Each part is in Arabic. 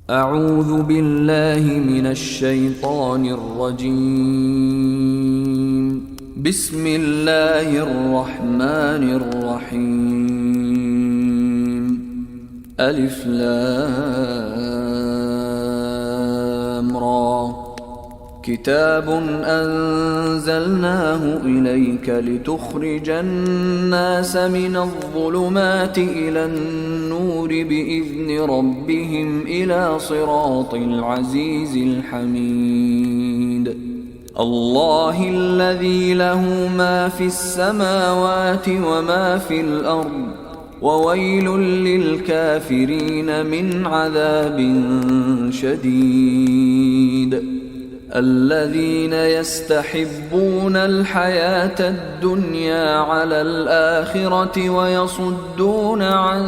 أعوذ بالله من الشيطان الرجيم. بسم الله الرحمن الرحيم. ألف لام را. كتاب أنزلناه إليك لتخرج الناس من الظلمات إلى النور بإذن ربهم إلى صراط العزيز الحميد. الله الذي له ما في السماوات وما في الأرض، وويل للكافرين من عذاب شديد. الذين يستحبون الحياة الدنيا على الآخرة ويصدون عن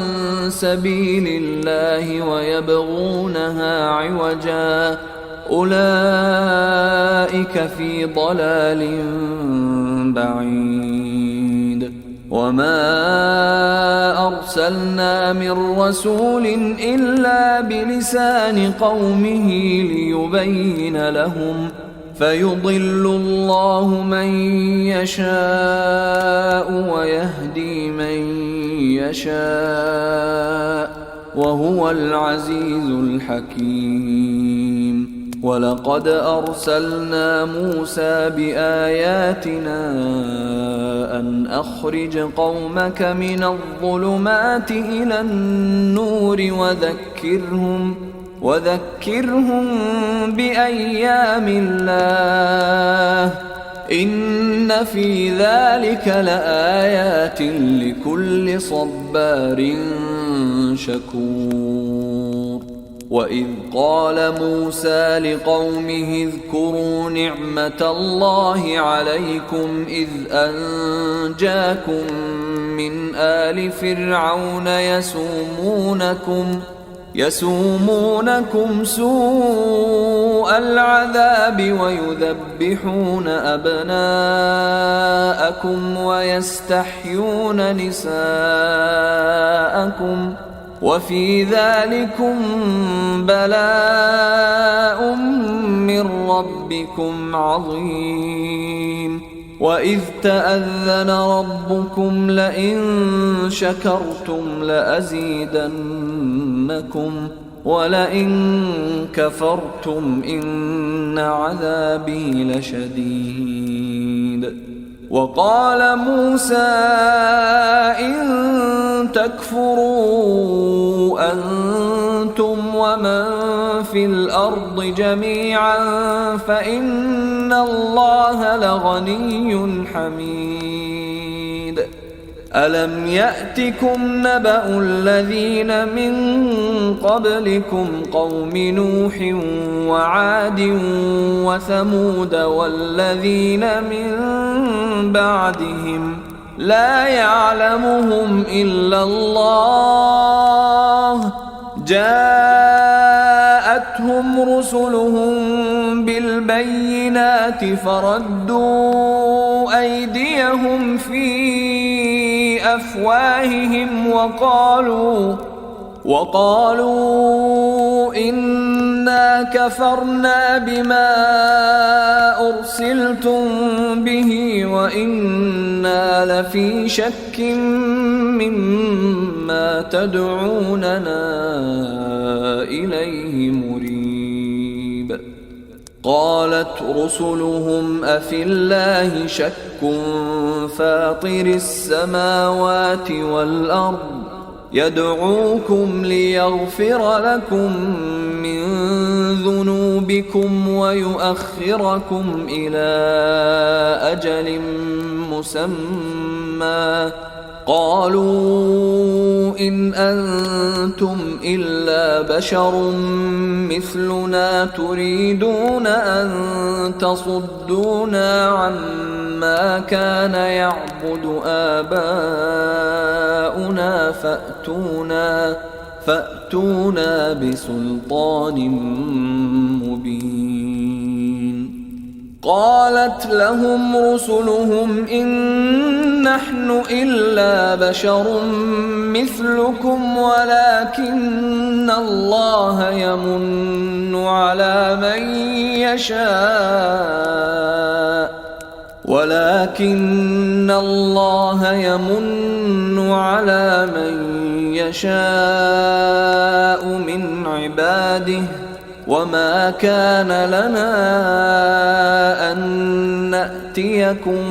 سبيل الله ويبغونها عوجا، أولئك في ضلال بعيد. وما أرسلنا من رسول إلا بلسان قومه ليبين لهم، فيضل الله من يشاء ويهدي من يشاء، وهو العزيز الحكيم. ولقد أرسلنا موسى بآياتنا أن أخرج قومك من الظلمات إلى النور وذكرهم بأيام الله، إن في ذلك لآيات لكل صبار شكور. وإذ قال موسى لقومه اذكروا نعمة الله عليكم إذ أنجاكم من آل فرعون يسومونكم سوء العذاب ويذبحون أبناءكم ويستحيون نساءكم، وفي ذلكم بلاء من ربكم عظيم. وإذ تأذن ربكم لئن شكرتم لأزيدنكم ولئن كفرتم إن عذابي لشديد. وقال موسى إن تكفروا أنتم ومن في الأرض جميعا فإن الله لغني حميد. ألم يأتكم نبأ الذين من قبلكم قوم نوح وعاد وثمود والذين من بعدهم لا يعلمهم إلا الله، جاءتهم رسلهم بالبينات فردوا أيديهم في أفواههم وقالوا إنا كفرنا بما أرسلتم به وإنا لفي شك مما تدعوننا إليه مريب. قالت رسلهم أفي الله شك فاطر السماوات والأرض يدعوكم ليغفر لكم من ذنوبكم ويؤخركم إلى أجل مسمى، قالوا إن أنتم إلا بشر مثلنا تريدون أن تصدونا عما كان يعبد آباؤنا فأتونا بسلطان مبين. قالت لهم رسلهم إن نحن إلا بشر مثلكم ولكن الله يمن على من يشاء من عباده وما كان لنا أن نأتيكم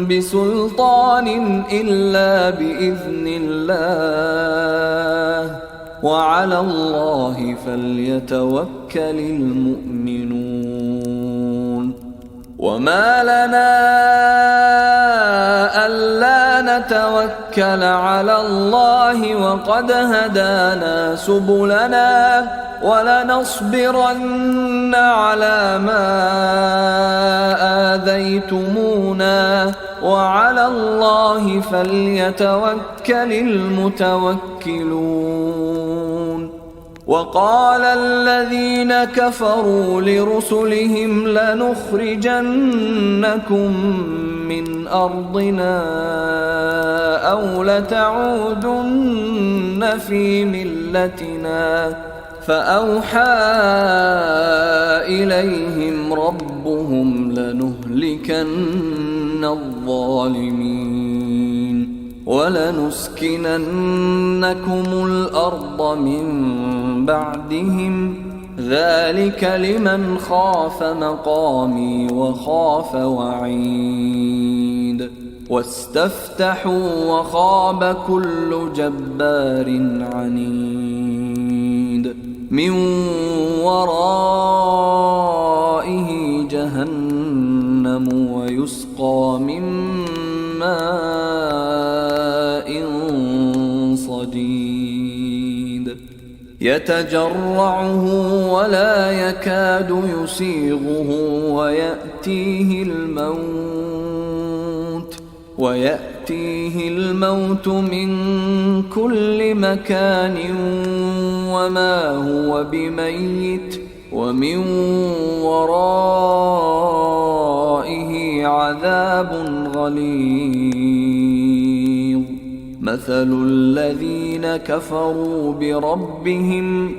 بسلطان إلا بإذن الله وعلى الله فليتوكل المؤمنون وما لنا ألا نتوكل على الله وقد هدانا سبلنا ولنصبرن على ما آذيتمونا وعلى الله فليتوكل المتوكلون وقال الذين كفروا لرسلهم لنخرجنكم من أرضنا أو لتعودن في ملتنا فأوحى إليهم ربهم لنهلكن الظالمين ولنسكننكم الأرض من بعدهم ذلك لمن خاف مقامي وخاف وعيد واستفتحوا وخاب كل جبار عنيد من ورائه جهنم ويسقى من ماء صديد يتجرعه ولا يكاد يسيغه ويأتيه الموت من كل مكان وما هو بميت ومن ورائه عذاب غليظ مثل الذين كفروا بربهم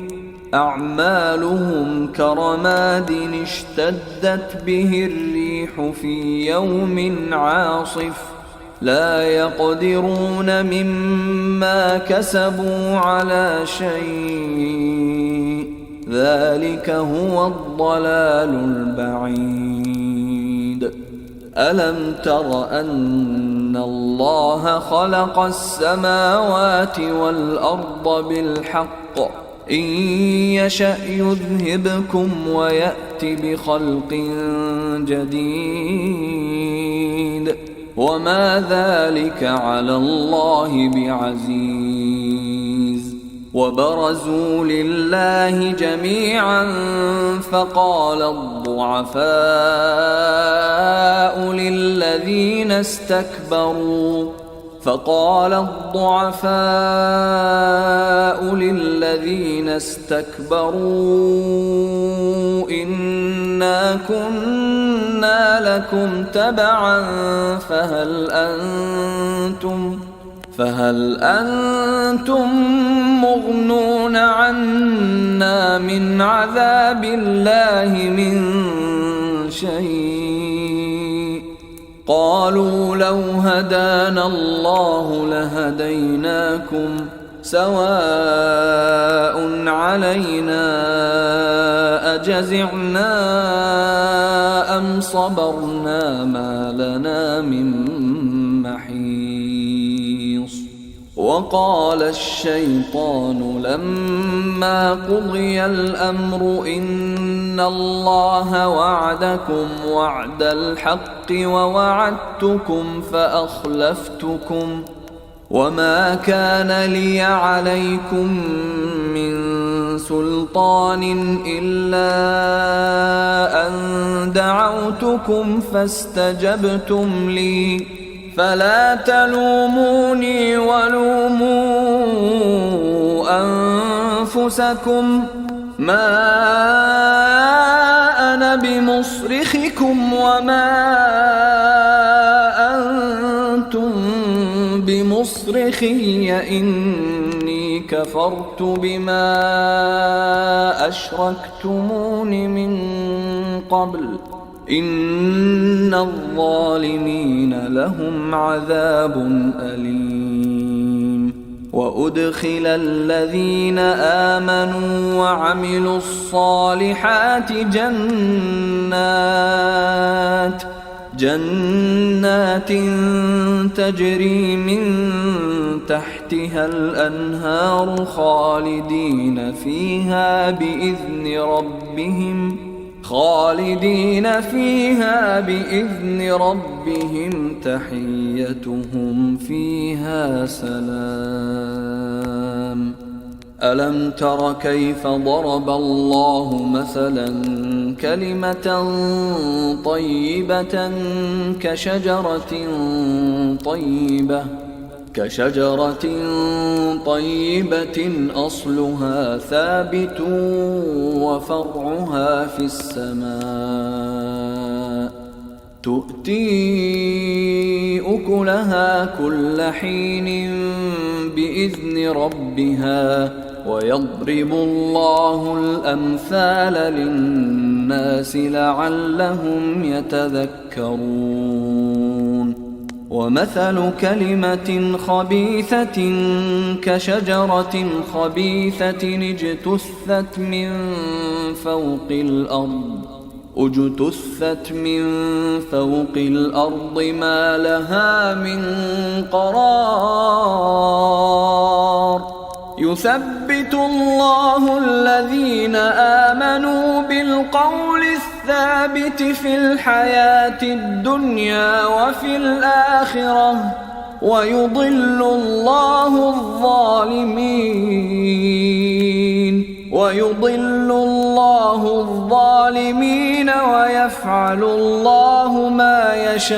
أعمالهم كرماد اشتدت به الريح في يوم عاصف لا يقدرون مما كسبوا على شيء ذلك هو الضلال البعيد ألم تر أن الله خلق السماوات والأرض بالحق إن يشأ يذهبكم ويأت بخلق جديد وما ذلك على الله بعزيز وبرزوا لله جميعا فقال الضعفاء للذين استكبروا إنا كنا لكم تبعا فهل أنتم مغنون عنا من عذاب الله من شيء قالوا لو هدانا الله لهديناكم سواء علينا أجزعنا أم صبرنا ما لنا من محيص وقال الشيطان لما قضي الأمر إن الله وعدكم وعد الحق ووعدتكم فأخلفتكم وما كان لي عليكم من سلطان إلا أن دعوتكم فاستجبتم لي فلا تلوموني ولوموا أنفسكم ما أنا بمصرخكم وما أنتم بمصرخي إني كفرت بما أشركتمون من قبل إن الظالمين لهم عذاب أليم. وأدخل الذين آمنوا وعملوا الصالحات جنات تجري من تحتها الأنهار خالدين فيها بإذن ربهم تحيتهم فيها سلام. ألم تر كيف ضرب الله مثلا كلمة طيبة كشجرة طيبة أصلها ثابت وفرعها في السماء تؤتي أكلها كل حين بإذن ربها ويضرب الله الأمثال للناس لعلهم يتذكرون. ومثل كلمة خبيثة كشجرة خبيثة اجتثت من فوق الأرض ما لها من قرار. يثبت الله الذين آمنوا بالقول الثابت في الحياة الدنيا وفي الآخرة ويضل الله الظالمين ويفعل الله ما يشاء.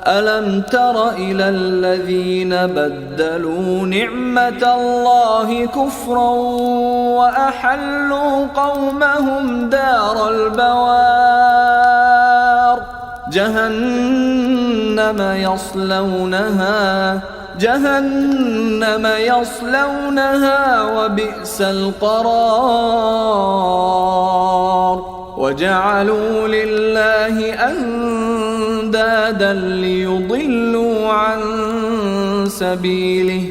ألم تر إلى الذين بدلوا نعمة الله كفرا وأحلوا قومهم دار البوار جهنم يصلونها وبئس القرار. وجعلوا لله أندادا ليضلوا عن سبيله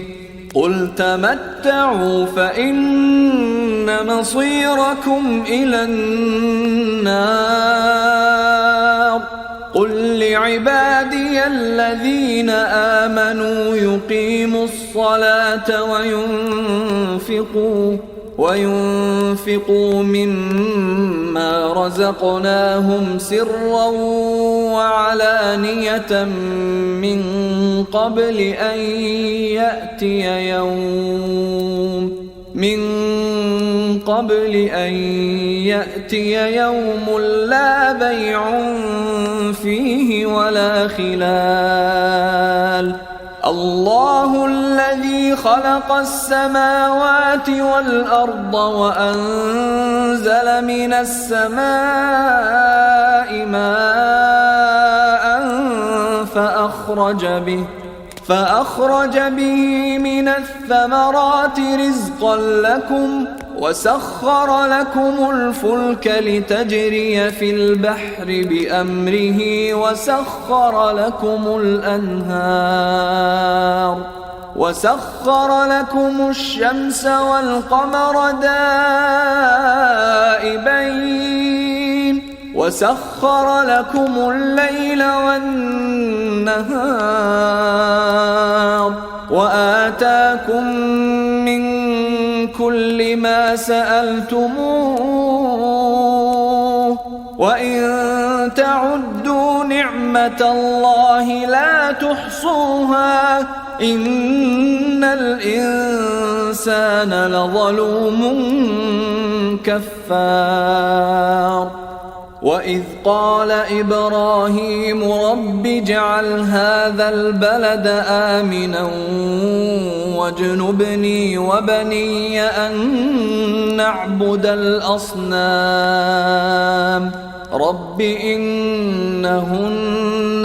قل تمتعوا فإن مصيركم إلى النار. قل لعبادي الذين آمنوا يقيموا الصلاة وينفقوا مما رزقناهم سرا وعلانية من قبل أن يأتي يوم لا بيع فيه ولا خلال. الله الذي خلق السماوات والأرض وأنزل من السماء ماء فأخرج به من الثمرات رزقا لكم وسخر لكم الفلك لتجري في البحر بأمره وسخر لكم الشمس والقمر دائبين وسخر لكم الليل والنهار وآتاكم من كل ما سألتموه وإن تعدوا نعمة الله لا تحصوها إن الإنسان لظلوم كفار. وإذ قال إبراهيم رب اجعل هذا البلد آمنا واجنبني وبني أن نعبد الأصنام رب إنهن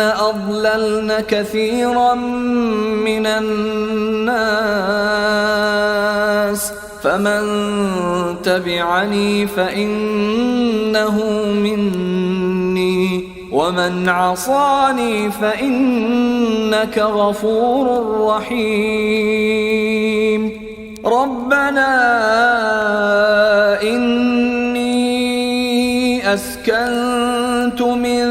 أضللن كثيرا من الناس فمن تبعني فإنه مني ومن عصاني فإنك غفور رحيم ربنا إني أسكنت من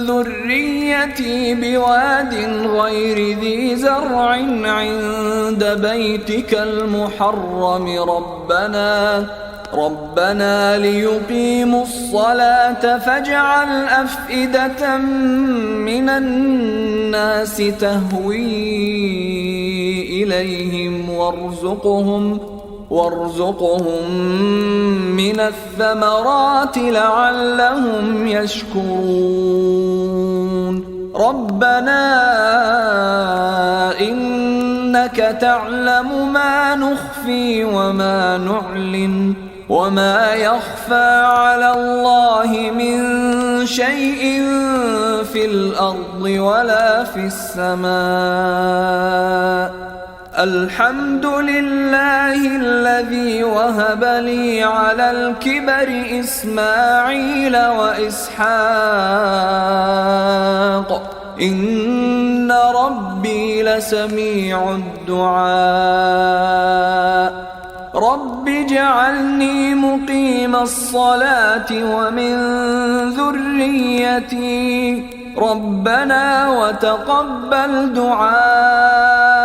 ذريتي بواد غير ذي زرع عند بيتك المحرم ربنا ليقيموا الصلاة فاجعل أفئدة من الناس تهوي إليهم وارزقهم من الثمرات لعلهم يشكرون ربنا إنك تعلم ما نخفي وما نعلن وما يخفى على الله من شيء في الأرض ولا في السماء الحمد لله الذي وهب لي على الكبر إسماعيل وإسحاق إن ربي لسميع الدعاء رب اجعلني مقيم الصلاة ومن ذريتي ربنا وتقبل دعاء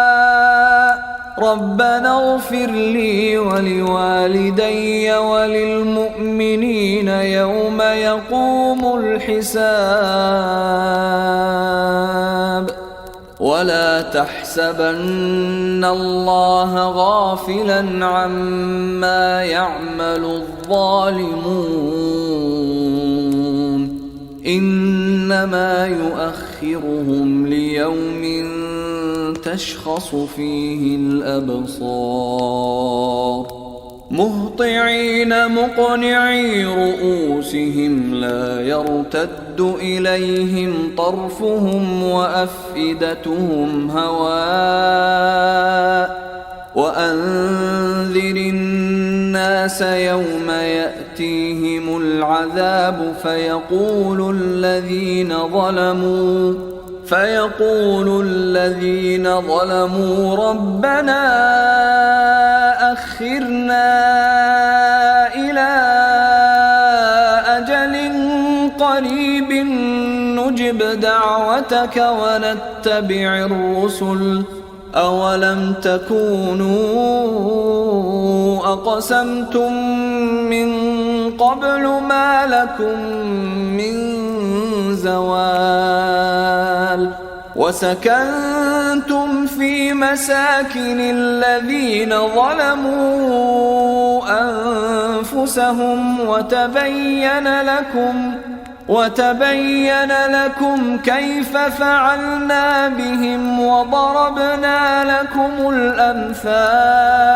ربنا اغفر لي ولوالدي وللمؤمنين يوم يقوم الحساب ولا تحسبن الله غافلا عما يعمل الظالمون إنما يؤخرهم ليوم تشخص فيه الأبصار مهطعين مقنعي رؤوسهم لا يرتد إليهم طرفهم وأفئدتهم هواء وأنذر الناس يوم يأتيهم العذاب فيقول الذين ظلموا ربنا أخرنا إلى أجل قريب نجب دعوتك ونتبع الرسل أولم تكونوا أقسمتم من قبل ما لكم من زوال وسكنتم في مساكن الذين ظلموا أنفسهم وتبين لكم كيف فعلنا بهم وضربنا لكم الأمثال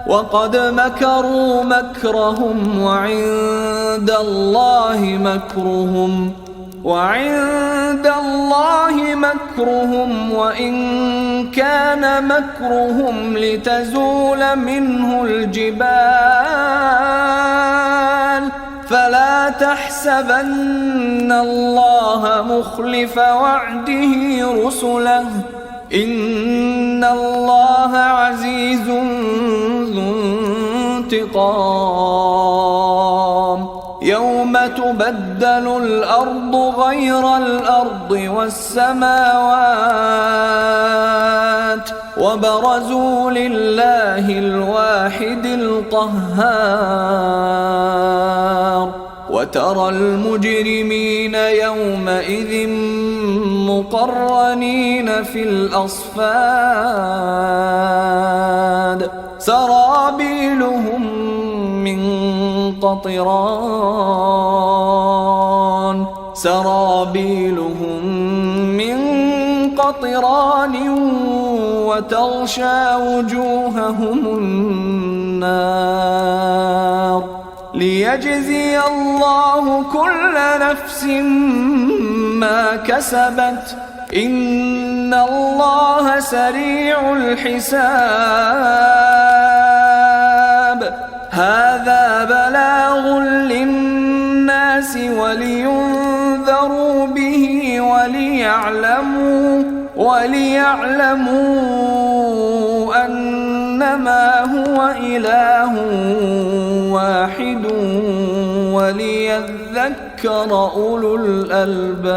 وقد مكروا مكرهم وعند الله مكرهم وإن كان مكرهم لتزول منه الجبال فلا تحسبن الله مخلف وعده رسله إن الله عزيز ذو انتقام يوم تبدل الأرض غير الأرض والسماوات وبرزوا لله الواحد القهار وترى المجرمين يومئذ مقرنين في الأصفاد سرابيلهم من قطران وتغشى وجوههم النار ليجزي الله كل نفس ما كسبت إن الله سريع الحساب. هذا بلاغ للناس ولينذروا به وليعلموا أنما هو إله واحد وليذكر أولو الألباب.